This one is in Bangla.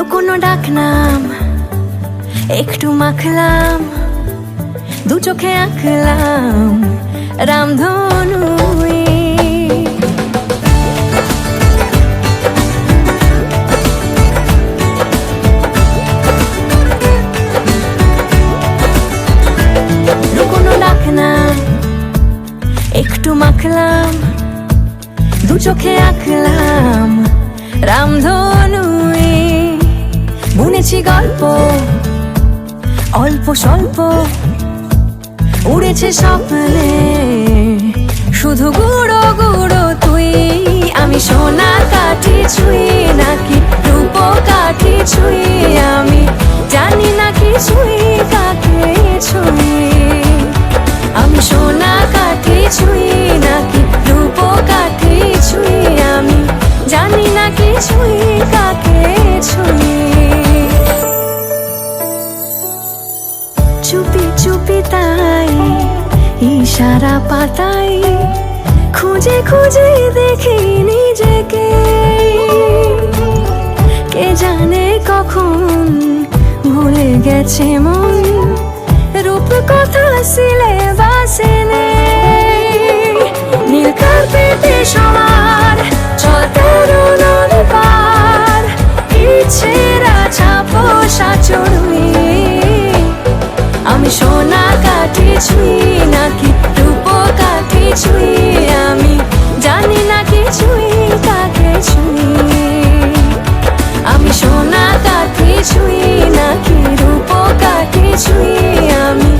লুকোনো ডাকনাম একটু মাখলাম, দু চোখে আঁকলাম রামধনু। লুকোনো ডাকনাম একটু মাখলাম, দু চোখে আঁকলাম রামধনু। বুনেছি গল্প অল্প স্বল্প, উড়েছে স্বপ্নে শুধু গুঁড়ো গুঁড়ো তুই। আমি সোনা কাঠি ছুঁই নাকি রূপ কাঠি ছুঁই, আমি জানি না কিছুই কাকে ছুঁই। আমি সোনা কাঠি ছুঁই নাকি রূপ কাঠি ছুঁই, আমি জানি না কিছুই কাকে ছুঁই। চুপি চুপি তাই ইশারা পাতাই, খুঁজে খুঁজে দেখি নিজেকে। কে জানে কখন ভুলে গেছে মন, রূপ কথা সিলেবাসে নেই। নীল কার্পেটে সবার চলতে রোল পার, ইচ্ছেরা ছাপো সাচড়ুই। আমি সোনা কাঠি ছুঁই নাকি রূপ কাঠি ছুঁই, আমি জানি না কিছুই কাকে ছুঁই। আমি সোনা কাঠি ছুঁই নাকি রূপ কাঠি ছুঁই, আমি